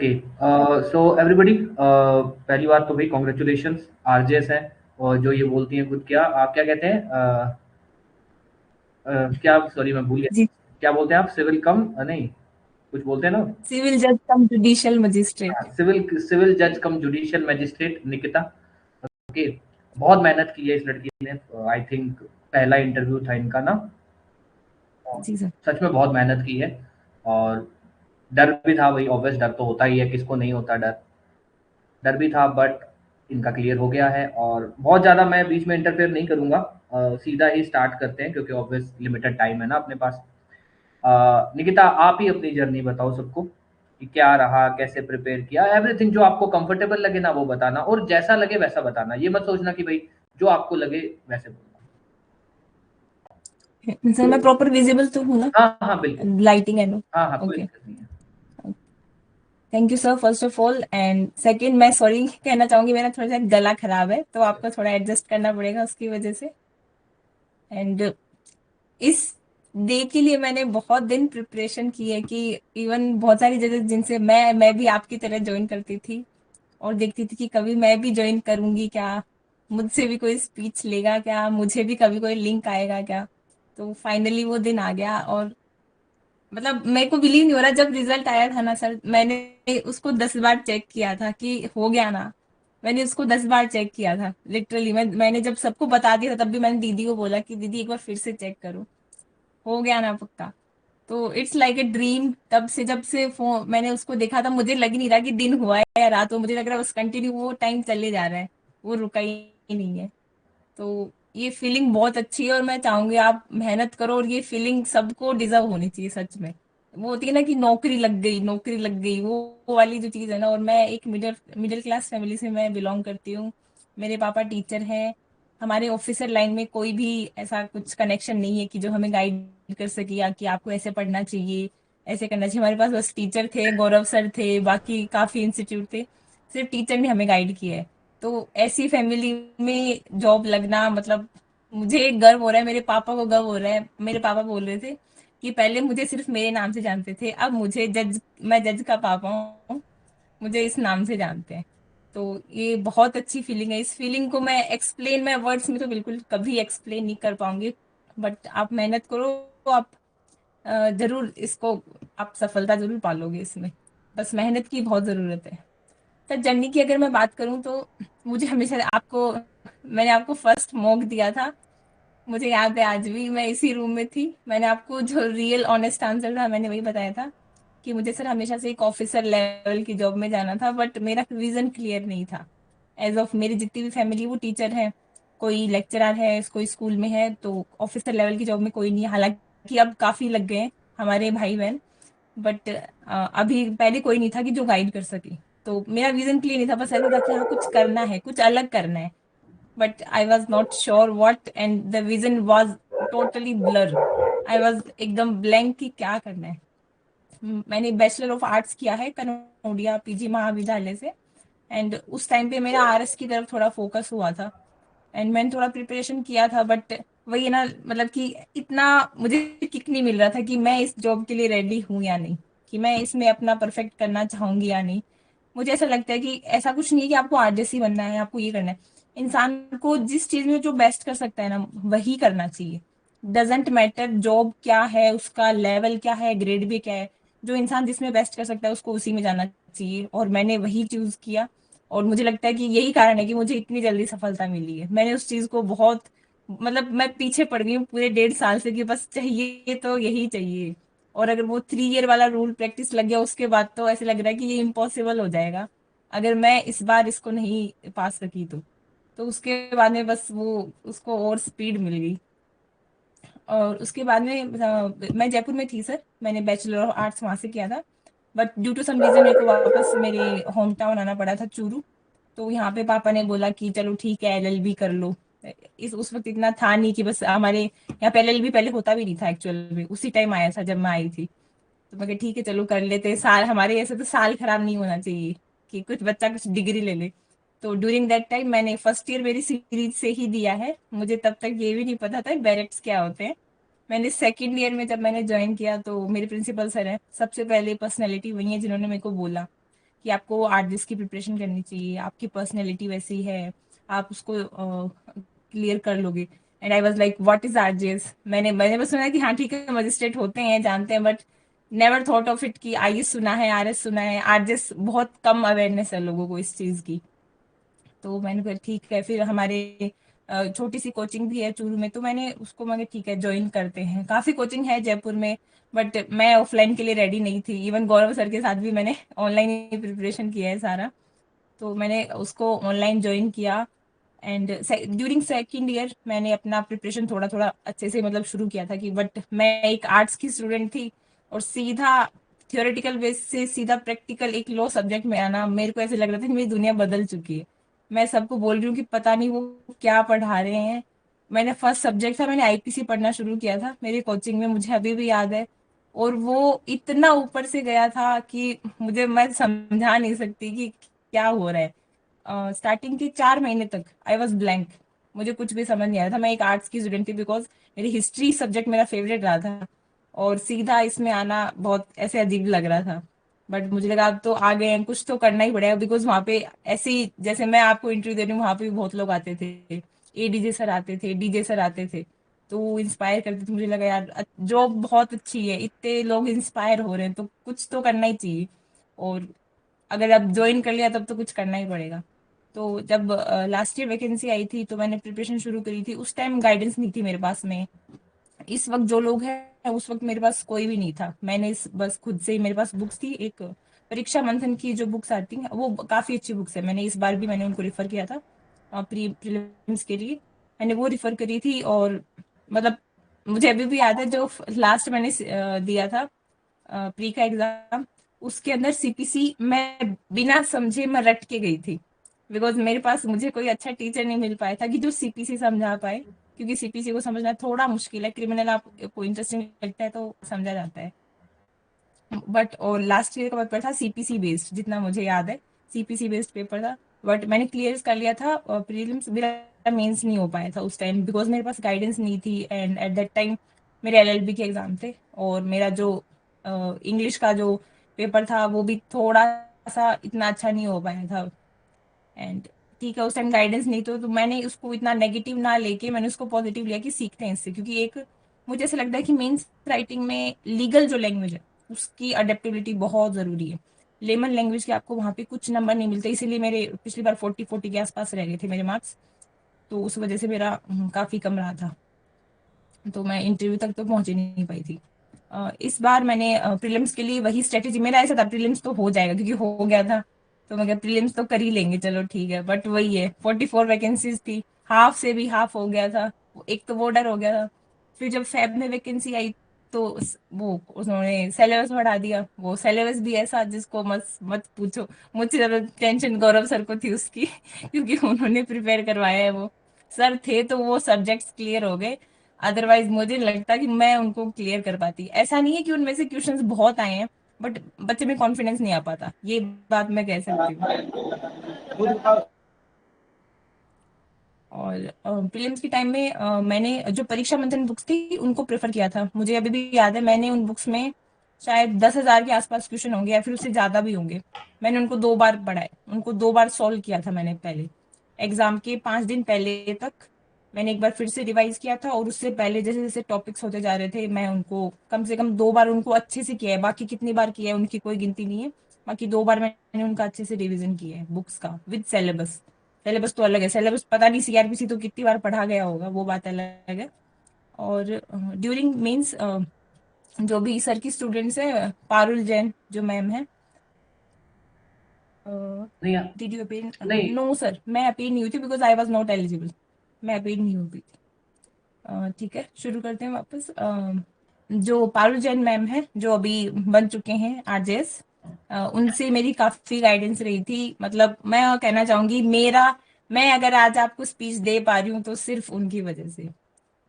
Okay. So everybody, पहली बात तो भाई कॉन्ग्रेचुलेशंस। आरजेएस हैं और जो ये बोलती हैं खुद, क्या आप क्या कहते हैं? क्या, सॉरी मैं भूल गया। जी। क्या बोलते हैं आप? सिविल कम नहीं, कुछ बोलते हैं ना। सिविल जज कम जुडिशियल हाँ, मजिस्ट्रेट। सिविल सिविल जज कम जुडिशियल मैजिस्ट्रेट निकिता। ओके। बहुत मेहनत की है इस लड़की ने। आई थिंक पहला इंटरव्यू था इनका ना। जी सर। सच में बहुत मेहनत की है। और डर भी था भाई, ऑब्वियस डर तो होता ही है, किसको नहीं होता डर। डर भी था, बट इनका क्लियर हो गया है। और बहुत ज़्यादा मैं बीच में इंटरफेयर नहीं करूँगा। सीधा ही स्टार्ट करते हैं क्योंकि ऑब्वियस लिमिटेड टाइम है ना अपने पास। निकिता, आप ही अपनी जर्नी बताओ सबको कि क्या रहा, कैसे प्रिपेयर किया, एवरीथिंग जो आपको कंफर्टेबल लगे ना वो बताना, और जैसा लगे वैसा बताना। ये मत सोचना कि भाई जो आपको लगे वैसे बोलना। सर मैं प्रॉपर विजिबल तो हूँ ना? हाँ हाँ बिल्कुल। Lighting and. हाँ हाँ, कोई ओके। दिक्कत नहीं है। Thank you sir first of all, and second मैं सॉरी कहना चाहूंगी, मेरा थोड़ा सा गला खराब है तो आपको थोड़ा एडजस्ट करना पड़ेगा उसकी वजह से। एंड इस डे के लिए मैंने बहुत दिन प्रिपरेशन की है, कि इवन बहुत सारी जगह जिनसे मैं भी आपकी तरह ज्वाइन करती थी और देखती थी कि कभी मैं भी ज्वाइन करूंगी क्या, मुझसे भी कोई स्पीच लेगा क्या, मुझे भी कभी कोई लिंक आएगा क्या। तो फाइनली वो दिन आ गया, और मतलब मेरे को बिलीव नहीं हो रहा, जब रिजल्ट आया था ना सर, मैंने उसको 10 बार चेक किया था कि हो गया ना। मैंने उसको 10 बार चेक किया था लिटरली। मैंने जब सबको बता दिया था तब भी मैंने दीदी को बोला कि दीदी एक बार फिर से चेक करो, हो गया ना पक्का। तो इट्स लाइक ए ड्रीम। तब से जब से फोन मैंने उसको देखा था, मुझे लग ही नहीं रहा कि दिन हुआ है या रात हो, मुझे लग रहा है बस कंटिन्यू वो टाइम चले जा रहा है, वो रुका ही नहीं है। तो ये फीलिंग बहुत अच्छी है और मैं चाहूंगी आप मेहनत करो, और ये फीलिंग सबको डिजर्व होनी चाहिए सच में। वो होती है ना कि नौकरी लग गई, नौकरी लग गई, वो वाली जो चीज है ना। और मैं एक मिडिल मिडिल क्लास फैमिली से मैं बिलोंग करती हूँ। मेरे पापा टीचर हैं। हमारे ऑफिसर लाइन में कोई भी ऐसा कुछ कनेक्शन नहीं है कि जो हमें गाइड कर सके, या कि आपको ऐसे पढ़ना चाहिए, ऐसे करना चाहिए। हमारे पास बस टीचर थे, गौरव सर थे, बाकी काफी इंस्टीट्यूट थे, सिर्फ टीचर ने हमें गाइड किया है। तो ऐसी फैमिली में जॉब लगना मतलब, मुझे गर्व हो रहा है, मेरे पापा को गर्व हो रहा है। मेरे पापा बोल रहे थे कि पहले मुझे सिर्फ मेरे नाम से जानते थे, अब मुझे जज, मैं जज का पापा हूँ, मुझे इस नाम से जानते हैं। तो ये बहुत अच्छी फीलिंग है। इस फीलिंग को मैं वर्ड्स में तो बिल्कुल कभी एक्सप्लेन नहीं कर पाऊंगी। बट आप मेहनत करो तो आप जरूर इसको, आप सफलता जरूर पालोगे इसमें। बस मेहनत की बहुत जरूरत है। सर जर्नी की अगर मैं बात करूं तो मुझे हमेशा आपको, मैंने आपको फर्स्ट मॉक दिया था, मुझे याद है आज भी। मैं इसी रूम में थी, मैंने आपको जो रियल ऑनेस्ट आंसर था मैंने वही बताया था कि मुझे सर हमेशा से एक ऑफिसर लेवल की जॉब में जाना था, बट मेरा विजन क्लियर नहीं था। एज ऑफ मेरी जितनी भी फैमिली वो टीचर है, कोई लेक्चरर है, कोई स्कूल में है, तो ऑफिसर लेवल की जॉब में कोई नहीं है। हालांकि अब काफी लग गए हैं हमारे भाई बहन, बट अभी पहले कोई नहीं था कि जो गाइड कर सके। तो मेरा विजन क्लियर नहीं था, बस ऐसा था कि हाँ कुछ करना है, कुछ अलग करना है। But I was not sure what, and the vision was totally blur. I was एकदम ब्लैंक कि क्या करना है। मैंने बैचलर ऑफ आर्ट्स किया है कनौडिया पीजी महाविद्यालय से। एंड उस टाइम पे मेरा आरएस की तरफ थोड़ा फोकस हुआ था, एंड मैंने थोड़ा प्रिपरेशन किया था। बट वही है ना, मतलब कि इतना मुझे किक नहीं मिल रहा था कि मैं इस जॉब के लिए रेडी हूँ या नहीं, कि मैं इसमें अपना परफेक्ट करना चाहूंगी या नहीं। मुझे ऐसा लगता है कि ऐसा कुछ नहीं है कि आपको आरजेसी बनना है, आपको ये करना है। इंसान को जिस चीज में जो बेस्ट कर सकता है ना वही करना चाहिए। डजेंट मैटर जॉब क्या है, उसका लेवल क्या है, ग्रेड भी क्या है। जो इंसान जिसमें बेस्ट कर सकता है उसको उसी में जाना चाहिए, और मैंने वही चूज किया। और मुझे लगता है कि यही कारण है कि मुझे इतनी जल्दी सफलता मिली है। मैंने उस चीज को बहुत, मतलब मैं पीछे पड़ गई हूँ पूरे 1.5 साल से कि बस चाहिए तो यही चाहिए। और अगर वो 3 ईयर वाला रूल प्रैक्टिस लग गया उसके बाद तो ऐसे लग रहा है कि ये इम्पॉसिबल हो जाएगा अगर मैं इस बार इसको नहीं पास सकी तो उसके बाद में बस वो उसको और स्पीड मिल गई। और उसके बाद में मैं जयपुर में थी सर, मैंने बैचलर ऑफ आर्ट्स वहां से किया था। But due to some reason मेरे को वापस मेरे होम टाउन आना पड़ा था, चूरू। तो यहाँ पे पापा ने बोला कि चलो ठीक है एलएलबी कर लो। इस उस वक्त इतना था नहीं कि बस हमारे यहाँ पे एलएलबी पहले होता भी नहीं था एक्चुअल में, उसी टाइम आया था जब मैं आई थी। तो मैं कहा ठीक है चलो कर लेते हैं। साल हमारे ऐसे तो साल खराब नहीं होना चाहिए कि कुछ बच्चा कुछ डिग्री ले ले। तो ड्यूरिंग दैट टाइम मैंने फर्स्ट ईयर मेरी सीरीज से ही दिया है, मुझे तब तक ये भी नहीं पता था बैरेक्ट्स क्या होते हैं। मैंने सेकंड ईयर में जब मैंने ज्वाइन किया तो मेरे प्रिंसिपल सर हैं, सबसे पहले पर्सनैलिटी वही है जिन्होंने मेरे को बोला कि आपको आरजेस की प्रिपरेशन करनी चाहिए, आपकी पर्सनैलिटी वैसी है, आप उसको क्लियर कर लोगे। And I was like what is RJs. मैंने बस सुना है कि हाँ ठीक है मजिस्ट्रेट होते हैं, जानते हैं, but never thought of it कि आईएएस सुना है, आरएस सुना है, आरजेस बहुत कम अवेयरनेस है लोगों को इस चीज़ की। तो मैंने कहा ठीक है, फिर हमारे छोटी सी कोचिंग भी है चूरू में, तो मैंने उसको मैं ठीक है ज्वाइन करते हैं। काफ़ी कोचिंग है जयपुर में, बट मैं ऑफलाइन के लिए रेडी नहीं थी। इवन गौरव सर के साथ भी मैंने ऑनलाइन ही प्रिपरेशन किया है सारा, तो मैंने उसको ऑनलाइन ज्वाइन किया। एंड ड्यूरिंग सेकेंड ईयर मैंने अपना प्रिपरेशन थोड़ा थोड़ा अच्छे से मतलब शुरू किया था कि, बट मैं एक आर्ट्स की स्टूडेंट थी और सीधा थियोरेटिकल बेस से सीधा प्रैक्टिकल एक लो सब्जेक्ट में आना, मेरे को ऐसे लग रहा था कि मेरी दुनिया बदल चुकी है। मैं सबको बोल रही हूँ कि पता नहीं वो क्या पढ़ा रहे हैं। मैंने फर्स्ट सब्जेक्ट था, मैंने आईपीसी पढ़ना शुरू किया था मेरी कोचिंग में, मुझे अभी भी याद है। और वो इतना ऊपर से गया था कि मुझे, मैं समझा नहीं सकती कि क्या हो रहा है। स्टार्टिंग के 4 महीने तक आई वॉज ब्लैंक, मुझे कुछ भी समझ नहीं आया था। मैं एक आर्ट्स की स्टूडेंट थी, बिकॉज मेरी हिस्ट्री सब्जेक्ट मेरा फेवरेट रहा था, और सीधा इसमें आना बहुत ऐसे अजीब लग रहा था। बट मुझे लगा अब तो आ गए हैं, कुछ तो करना ही पड़ेगा, बिकॉज वहाँ पे ऐसे ही जैसे मैं आपको इंटरव्यू दे रही हूँ, वहाँ पे भी बहुत लोग आते थे, एडीजे सर आते थे, डीजे सर आते थे, तो वो इंस्पायर करते थे। मुझे लगा यार जॉब बहुत अच्छी है, इतने लोग इंस्पायर हो रहे हैं, तो कुछ तो करना ही चाहिए। और अगर अब ज्वाइन कर लिया तब तो कुछ करना ही पड़ेगा। तो जब लास्ट ईयर वैकेंसी आई थी तो मैंने प्रिपरेशन शुरू करी थी। उस टाइम गाइडेंस नहीं थी मेरे पास में। इस वक्त जो लोग हैं उस वक्त मेरे पास कोई भी नहीं था। मैंने इस बस खुद से ही, मेरे पास बुक्स थी, एक परीक्षा मंथन की जो बुक्स आती हैं वो काफ़ी अच्छी बुक्स है। मैंने इस बार भी मैंने उनको रिफ़र किया था प्रीलिम्स के लिए, मैंने वो रिफ़र करी थी। और मतलब मुझे अभी भी याद है जो लास्ट मैंने दिया था प्री का एग्ज़ाम, उसके अंदर सीपीसी मैं बिना समझे मैं रट के गई थी, बिकॉज मेरे पास मुझे कोई अच्छा टीचर नहीं मिल पाया था कि जो सीपीसी समझा पाए, क्योंकि सीपीसी को समझना थोड़ा मुश्किल है। क्रिमिनल आपको इंटरेस्टिंग लगता है तो समझा जाता है, बट और लास्ट ईयर का पेपर था सीपीसी बेस्ड, जितना मुझे याद है सीपीसी बेस्ड पेपर था। बट मैंने क्लियर कर लिया था प्रीलिम्स, मेरा मेंस नहीं हो पाया था उस टाइम, बिकॉज मेरे पास गाइडेंस नहीं थी। एंड एट दैट टाइम मेरे एलएलबी के एग्जाम थे, और मेरा जो इंग्लिश का जो पेपर था वो भी थोड़ा सा इतना अच्छा नहीं हो पाया था। एंड ठीक है, उस टाइम गाइडेंस नहीं तो मैंने उसको इतना नेगेटिव ना लेके मैंने उसको पॉजिटिव लिया कि सीखते हैं इससे, क्योंकि एक मुझे ऐसा लगता है कि मेंस राइटिंग में लीगल जो लैंग्वेज है उसकी अडेप्टेबिलिटी बहुत ज़रूरी है। लेमन लैंग्वेज के आपको वहाँ पे कुछ नंबर नहीं मिलते, इसीलिए मेरे पिछली बार 40 के आसपास रह गए थे मेरे मार्क्स, तो उस वजह से मेरा काफ़ी कम रहा था, तो मैं इंटरव्यू तक तो पहुंच ही नहीं पाई थी। इस बार मैंने प्रीलिम्स के लिए वही स्ट्रेटेजी, मेरा ऐसा था प्रीलिम्स तो हो जाएगा क्योंकि हो गया था, तो मैं प्रीलिम्स तो कर ही लेंगे चलो ठीक है। बट वही है 44 वैकेंसीज थी, हाफ से भी हाफ हो गया था, एक तो वो डर हो गया था। फिर जब फेब में वैकेंसी आई तो वो उन्होंने सिलेबस बढ़ा दिया, वो सिलेबस भी ऐसा जिसको मत मत पूछो। मुझसे ज्यादा टेंशन गौरव सर को थी उसकी क्योंकि उन्होंने प्रिपेयर करवाया है, वो सर थे तो वो सब्जेक्ट्स क्लियर हो गए, अदरवाइज मुझे लगता कि मैं उनको क्लियर कर पाती। ऐसा नहीं है कि उनमें से क्वेश्चंस बहुत आए हैं, बट बच्चे में कॉन्फिडेंस नहीं आ पाता, ये बात मैं कह सकती हूँ। और प्रीलिम्स के टाइम में मैंने जो परीक्षा मंथन बुक्स थी उनको प्रेफर किया था। मुझे अभी भी याद है मैंने उन बुक्स में शायद 10,000 के आसपास क्वेश्चन होंगे या फिर उससे ज़्यादा भी होंगे। मैंने उनको 2 बार पढ़ा है, उनको 2 बार सॉल्व किया था मैंने। पहले एग्जाम के 5 दिन पहले तक मैंने एक बार फिर से रिवाइज किया था, और उससे पहले जैसे जैसे टॉपिक्स होते जा रहे थे मैं उनको कम से कम 2 बार उनको अच्छे से किया है। बाकी कितनी बार किया है उनकी कोई गिनती नहीं है, बाकी 2 बार मैंने उनका अच्छे से रिविजन किया है बुक्स का विद सिलेबस। सिलेबस तो अलग है, सिलेबस पता नहीं सीआरपीसी तो कितनी बार पढ़ा गया होगा, वो बात अलग है। और ड्यूरिंग मीन्स जो भी सर की स्टूडेंट्स है, पारुल जैन जो मैम है, नहीं डिड यू अपीयर? नहीं। नो सर, मैं अपीयर नहीं हुई थी because I was not eligible, मैं अपीयर नहीं हुई थी। ठीक है, शुरू करते हैं वापस। जो पारुल जैन मैम है जो अभी बन चुके हैं आरजेएस, उनसे मेरी काफ़ी गाइडेंस रही थी। मतलब मैं कहना चाहूँगी मेरा, मैं अगर आज आपको स्पीच दे पा रही हूँ तो सिर्फ उनकी वजह से।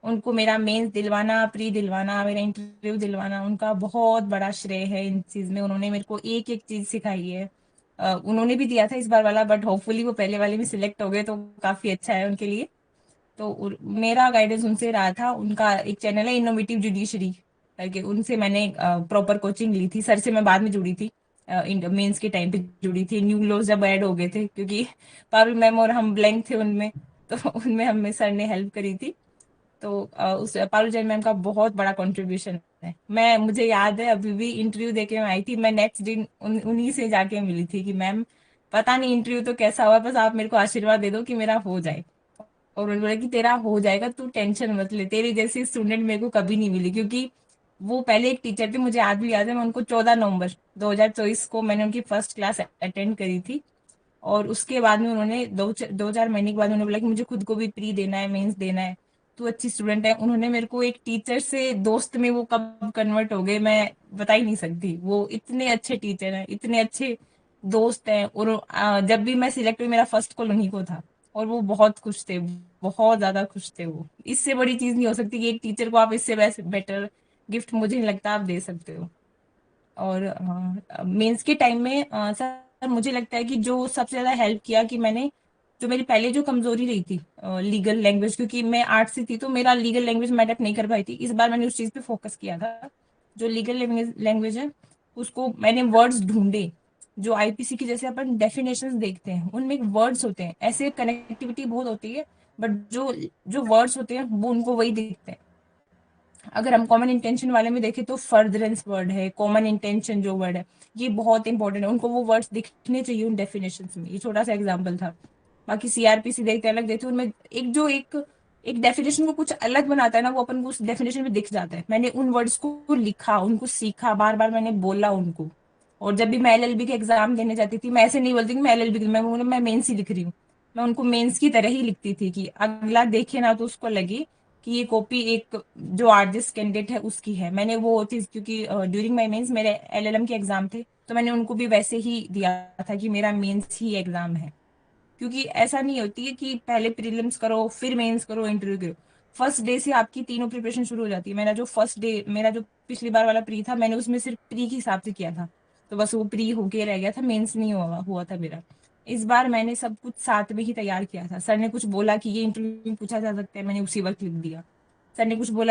उनको मेरा मेंस दिलवाना, प्री दिलवाना, मेरा इंटरव्यू दिलवाना, उनका बहुत बड़ा श्रेय है इन चीज़ में। उन्होंने मेरे को एक एक चीज़ सिखाई है। उन्होंने भी दिया था इस बार वाला, बट होपफुली वो पहले वाले में सिलेक्ट हो गए तो काफ़ी अच्छा है उनके लिए। तो मेरा गाइडेंस उनसे रहा था। उनका एक चैनल है इनोवेटिव जुडिशरी करके, उनसे मैंने प्रॉपर कोचिंग ली थी। सर से मैं बाद में जुड़ी थी, मेंस के टाइम पे जुड़ी थी, न्यू लॉज जब ऐड हो गए थे, क्योंकि पारुल मैम और हम ब्लैंक थे उनमें, तो उनमें हमें सर ने हेल्प करी थी। तो उस पारुल जैन मैम का बहुत बड़ा कंट्रीब्यूशन है। मैं मुझे याद है अभी भी, इंटरव्यू देके मैं आई थी, मैं नेक्स्ट दिन उन्हीं से जाके मिली थी कि मैम पता नहीं इंटरव्यू तो कैसा हुआ, बस आप मेरे को आशीर्वाद दे दो कि मेरा हो जाए। और उन्होंने बोला कि तेरा हो जाएगा, तू टेंशन मत ले, तेरी जैसी स्टूडेंट मेरे को कभी नहीं मिली। क्योंकि वो पहले एक टीचर थे, मुझे आज भी याद है, मैं उनको 14 नवंबर 2024 को मैंने उनकी फर्स्ट क्लास अटेंड करी थी। और उसके बाद में उन्होंने 2-4 महीने के बाद उन्होंने बोला कि मुझे खुद को भी प्री देना है, मेंस देना है, तू अच्छी स्टूडेंट है। उन्होंने मेरे को एक टीचर से दोस्त में वो कब कन्वर्ट हो गए मैं बता ही नहीं सकती। वो इतने अच्छे टीचर हैं, इतने अच्छे दोस्त हैं। और जब भी मैं सिलेक्ट हुई मेरा फर्स्ट कॉल उन्हीं को था, और वो बहुत खुश थे, बहुत ज्यादा खुश थे वो। इससे बड़ी चीज नहीं हो सकती कि एक टीचर को आप इससे बेटर गिफ्ट मुझे नहीं लगता आप दे सकते हो। और मेंस के टाइम में सर मुझे लगता है कि जो सबसे ज्यादा हेल्प किया कि मैंने, जो मेरी पहले जो कमजोरी रही थी लीगल लैंग्वेज, क्योंकि मैं आर्ट से थी तो मेरा लीगल लैंग्वेज मैं अडेप्ट नहीं कर पाई थी। इस बार मैंने उस चीज पे फोकस किया था। जो लीगल लैंग्वेज है उसको मैंने वर्ड्स ढूंढे, जो आईपीसी की जैसे अपन डेफिनेशंस देखते हैं उनमें एक वर्ड्स होते हैं, ऐसे कनेक्टिविटी बहुत होती है, बट जो जो वर्ड्स होते हैं वो उनको वही दिखते हैं। अगर हम कॉमन इंटेंशन वाले में देखें तो फर्दरेंस वर्ड है, कॉमन इंटेंशन जो वर्ड है ये बहुत इंपॉर्टेंट है, उनको वो वर्ड्स दिखने चाहिए उन डेफिनेशन में। ये छोटा सा एग्जाम्पल था। बाकी सीआरपीसी देखते अलग देखते उनमें एक जो एक एक डेफिनेशन को कुछ अलग बनाता है ना, वो अपन को उस डेफिनेशन में दिख जाता है। मैंने उन वर्ड्स को लिखा, उनको सीखा, बार बार मैंने बोला उनको। और जब भी मैं एलएलबी के एग्जाम देने जाती थी मैं ऐसे नहीं बोलती कि मैं एलएलबी, मैं मेंस ही लिख रही हूँ। मैं उनको मेंस की तरह ही लिखती थी कि अगला देखे ना तो उसको लगे कि ये कॉपी एक जो आर्टिस्ट कैंडिडेट है उसकी है। मैंने वो चीज, क्योंकि ड्यूरिंग माई मेंस मेरे एलएलएम के एग्जाम थे, तो मैंने उनको भी वैसे ही दिया था कि मेरा मेंस ही एग्जाम है। क्योंकि ऐसा नहीं होती है कि पहले प्रीलिम्स करो फिर मेंस करो इंटरव्यू करो। फर्स्ट डे से आपकी तीनों प्रिपरेशन शुरू हो जाती है। मेरा जो पिछली बार वाला प्री था मैंने उसमें सिर्फ प्री के हिसाब से किया था, तो बस वो प्री होके रह गया था, मेंस नहीं हुआ था मेरा। इस बार मैंने सब कुछ साथ में ही तैयार किया था। सर ने कुछ बोला कि ये इंटरव्यू में पूछा जा सकता है, मैंने उसी वक्त लिख दिया। सर ने कुछ बोला